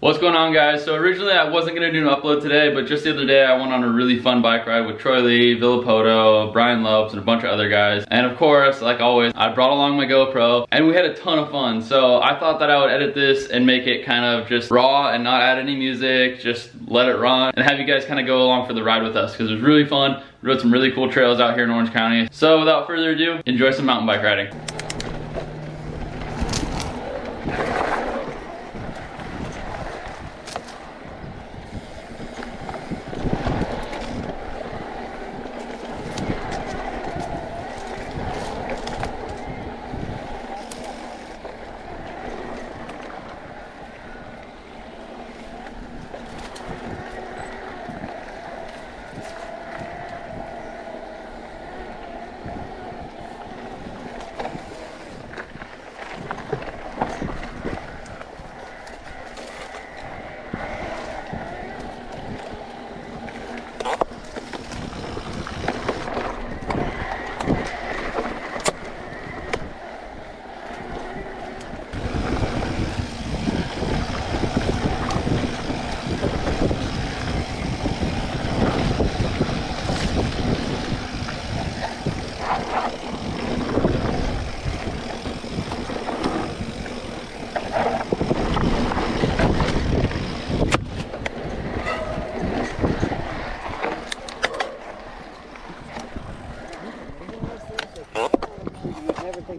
What's going on, guys? So originally I wasn't going to do an upload today, but just the other day I went on a really fun bike ride with Troy Lee, Villapoto, Brian Lopes, and a bunch of other guys. And of course, like always, I brought along my GoPro and we had a ton of fun. So I thought that I would edit this and make it kind of just raw and not add any music, just let it run and have you guys kind of go along for the ride with us because it was really fun. We rode some really cool trails out here in Orange County. So without further ado, enjoy some mountain bike riding.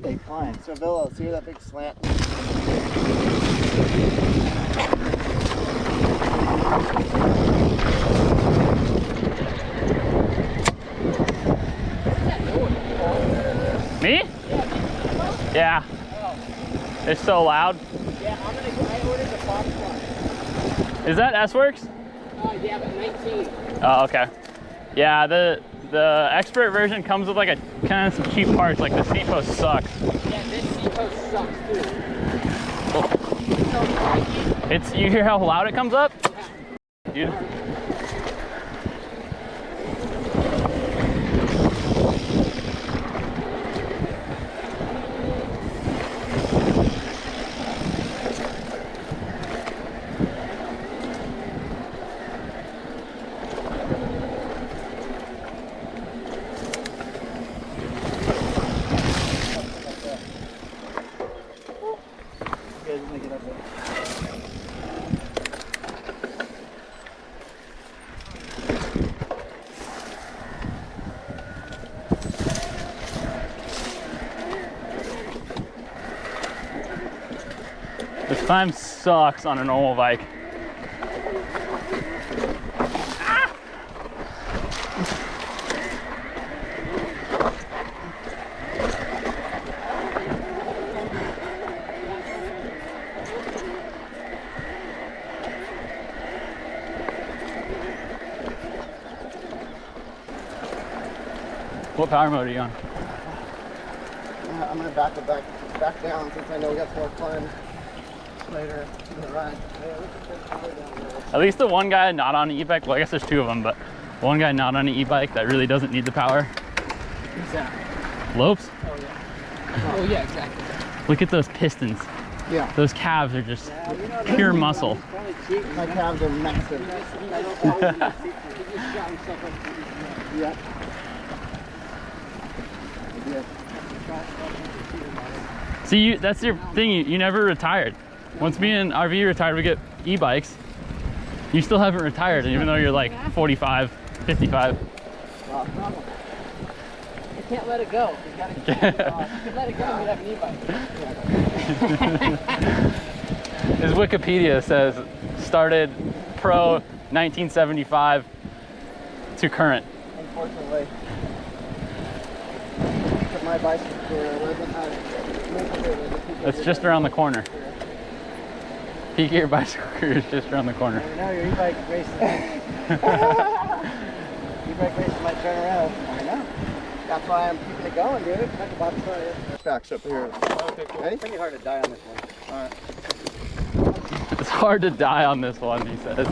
They climb. So Villa, see that big slant? Me? Yeah. It's so loud. Yeah, I ordered the box one. Is that S-Works? Yeah, but 19. Oh, okay. Yeah, the expert version comes with like a kind of some cheap parts, like the seat post sucks. Yeah, this seat post sucks too. It's, you hear how loud it comes up? Dude. This climb sucks on a normal bike. What power mode are you on? I'm gonna back down since I know we got more climb later in the ride. At least the one guy not on an e-bike, well I guess there's two of them, but one guy not on an e-bike that really doesn't need the power. Who's that? Lopes? Oh yeah. Oh yeah, exactly. Look at those pistons. Yeah. Those calves are just pure muscle. My calves are massive. Yeah. See, that's your thing, you never retired. Once me and RV retired, we get e-bikes. You still haven't retired, even though you're like 45, 55. You can't let it go. You gotta keep it, you can let it go, you'd have an e-bike. His Wikipedia says, started pro 1975 to current. Unfortunately. My bicycle career It's just around the corner. Peak of your bicycle career is just around the corner. I know your e-bike racing. E-bike racing might turn around. I know. That's why I'm keeping it going, dude. Like about to start. Backs up here. Okay, cool. It's pretty hard to die on this one. All right. It's hard to die on this one, he says.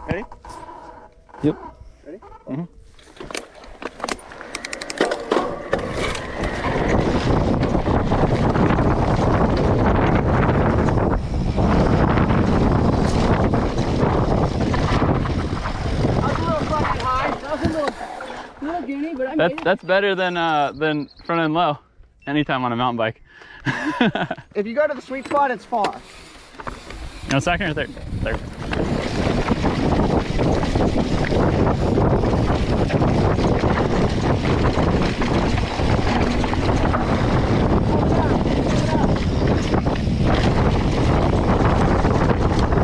Ready? Yep. Ready? Mm-hmm. That's better than front end low. Anytime on a mountain bike. If you go to the sweet spot, it's far. No, second or third? Third.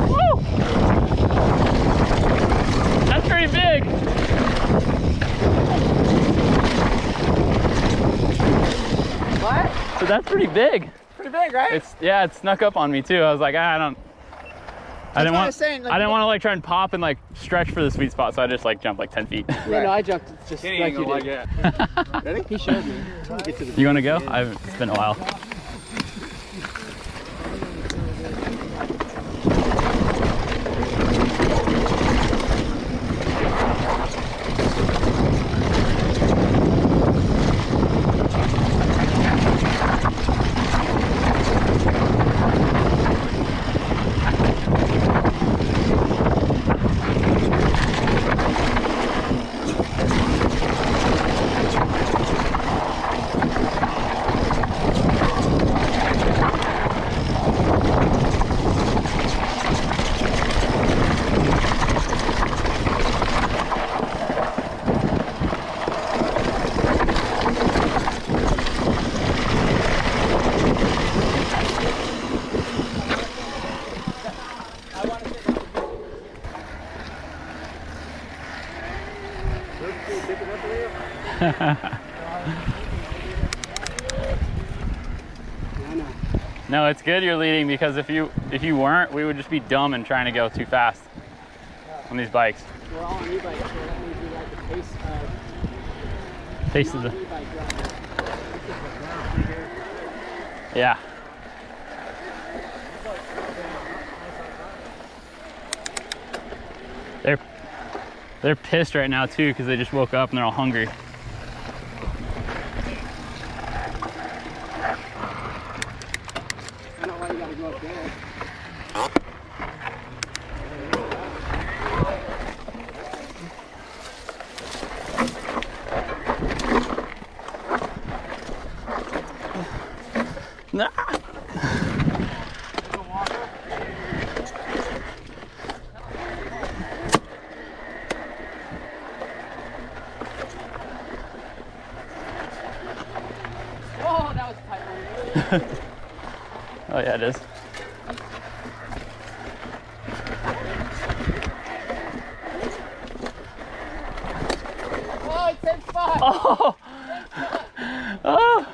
Woo! That's pretty big. What? So that's pretty big. Pretty big, right? Yeah, it snuck up on me too. I was like, I didn't want to like try and pop and like stretch for the sweet spot, so I just like jumped like 10 feet. Yeah, no, I jumped just like you did. Ready? He showed me. You want to go? It's been a while. No, it's good you're leading, because if you weren't, we would just be dumb and trying to go too fast on these bikes. We're all on e-bikes, so that means we like the Pace of the e-bike driver. yeah. They're pissed right now too, because they just woke up and they're all hungry. I don't know why you gotta go up there. Nah. Oh, that was a tight one. Oh yeah, it is. Oh, it's 10 spot. Oh. Oh.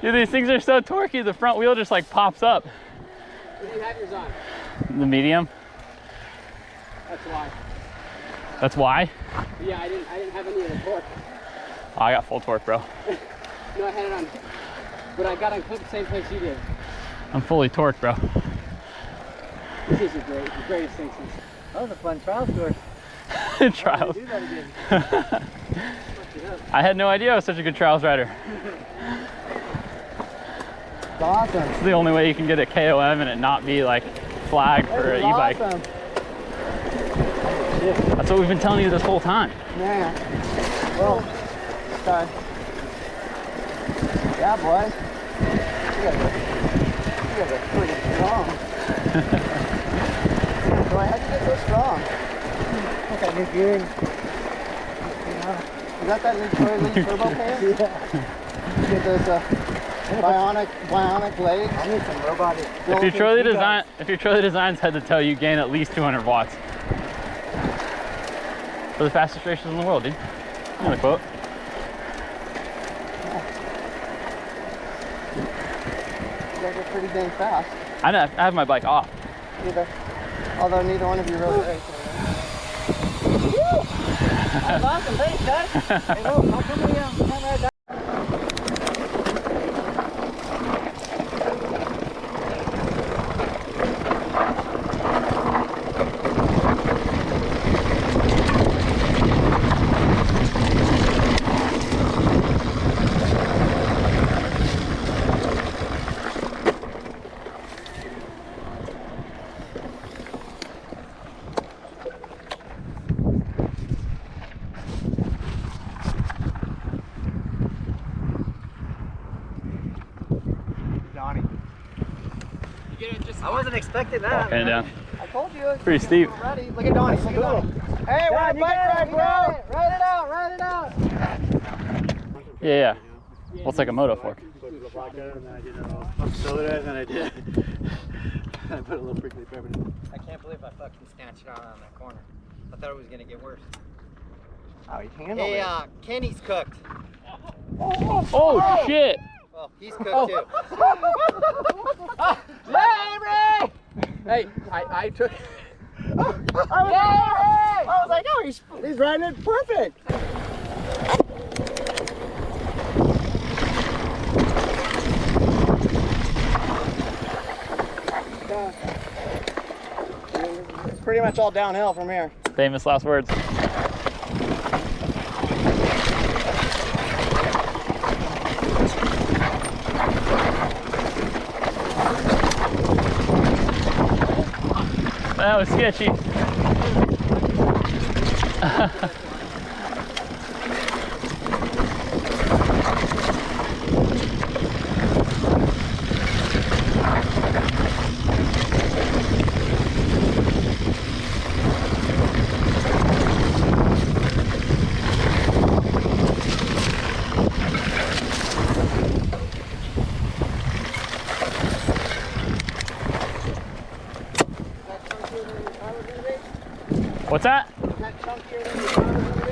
Dude, these things are so torquey, the front wheel just like pops up. What do you have yours on? The medium. That's why. That's why? Yeah, I didn't have any of the torque. Oh, I got full torque, bro. No, I had it on, but I got on clip the same place you did. I'm fully torqued, bro. This is the greatest thing since. That was a fun trials course. Trials. Do that again. I had no idea I was such a good trials rider. It's awesome. It's the only way you can get a KOM and it not be like flagged for an e-bike. Awesome. That's what we've been telling you this whole time. Yeah. Well, okay. Yeah, boys. You guys are pretty strong. Boy, how'd you get so strong? Got that new gear. You got that new Troy Lee turbo pan? Yeah. You get those bionic blades. I need some robotic. If your Troy Designs head to toe, you gain at least 200 watts. For the fastest racers in the world, dude. You know the quote. You guys are pretty dang fast. I have my bike off. Although neither one of you really race. Woo! That's awesome. Thanks, guys. Hey, look, how come we can't ride that? I wasn't expecting that. Walking it down. I told you. Pretty steep. Ready. Look at Donnie. Look at Donnie. Hey, we're on a bike ride, bro. Ride it out. Ride it out. Yeah, yeah. Well, it's like a moto fork. And then I did soda, and then I did. I put a little prickly pepper in it. I can't believe I fucking snatched it out on that corner. I thought it was gonna get worse. Oh, he handled it. Hey, Kenny's cooked. Oh shit! Well, he's cooked too. Yeah, hey, I took. I was like, oh, he's riding it perfect. It's pretty much all downhill from here. Famous last words. That was sketchy. What's that?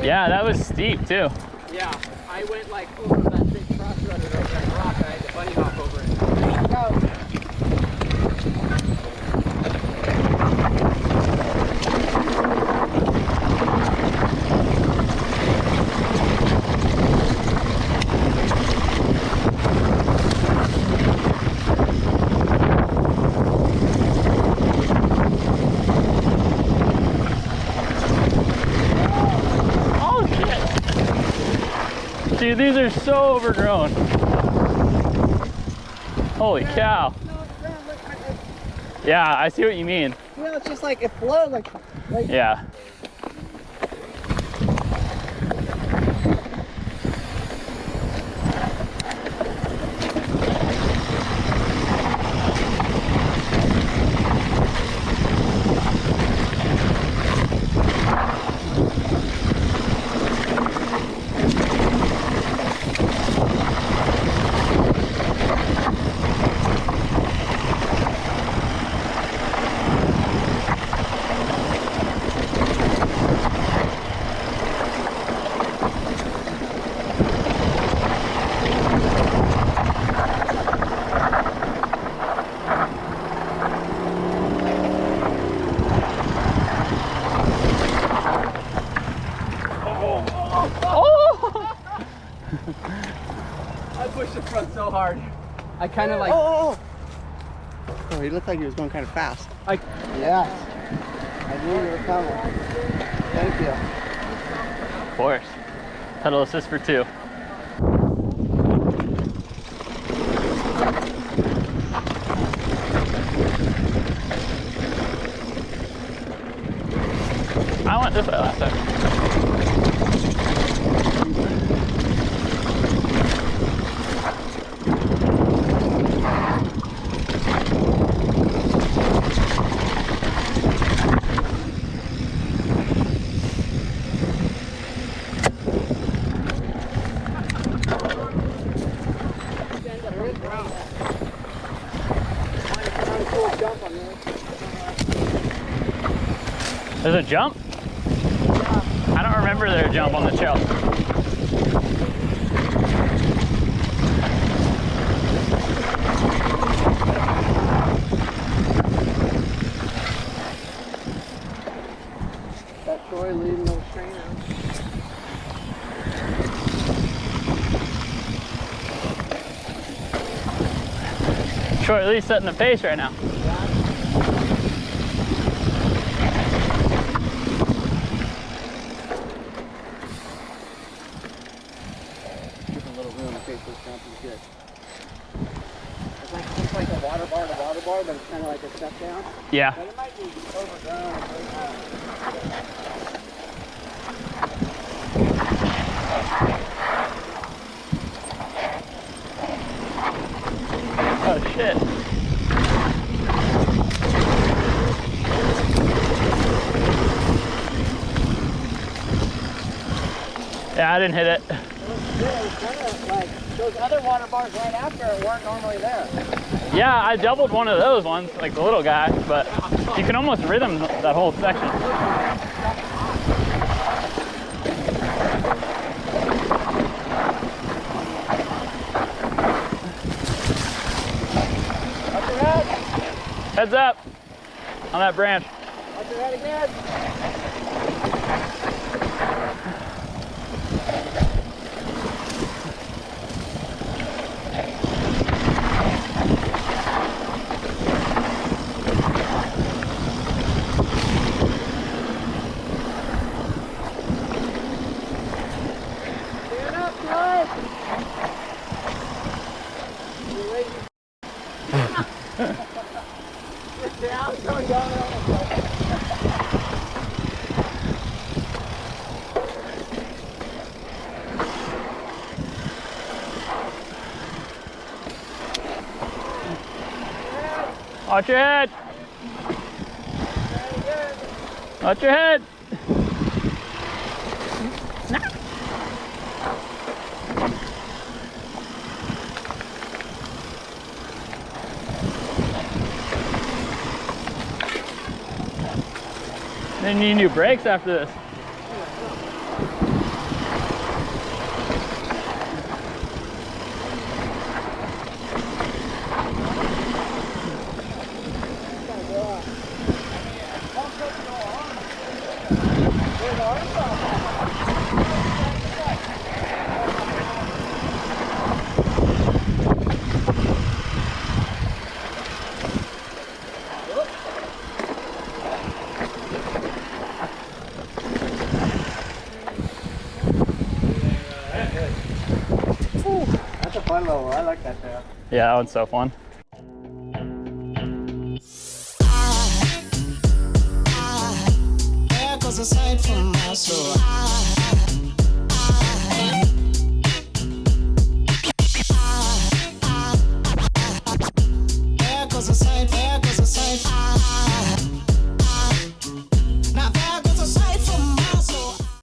Yeah, that was steep too. Yeah, I went like over that big crossroad over that rock. I had to bunny hop over it. Go. Dude, these are so overgrown. Holy cow. Yeah, I see what you mean. You know, it's just like it flows like Yeah. I pushed the front so hard. I kind of like. Oh, he looked like he was going kind of fast. Yes. I knew you were coming. Thank you. Of course. Pedal assist for 2. I went this way last time. There's a jump? I don't remember there a jump on the trail. That Troy leading those trainers. Troy at least setting the pace right now. It's like a water bar to water bar, but it's kind of like a step down. Yeah. But it might be overgrown. Oh shit. Yeah, I didn't hit it. It was kind of like those other water bars right after it weren't normally there. Yeah, I doubled one of those ones, like the little guy, but you can almost rhythm that whole section. Watch your head. Heads up on that branch. Watch your head again. Stand up, Troy. You're ready. Sit down, going down. Watch your head. Watch your head. Then you need new brakes after this. That's a fun level. I like that there. Yeah, that one's so fun. There goes a sight from my soul.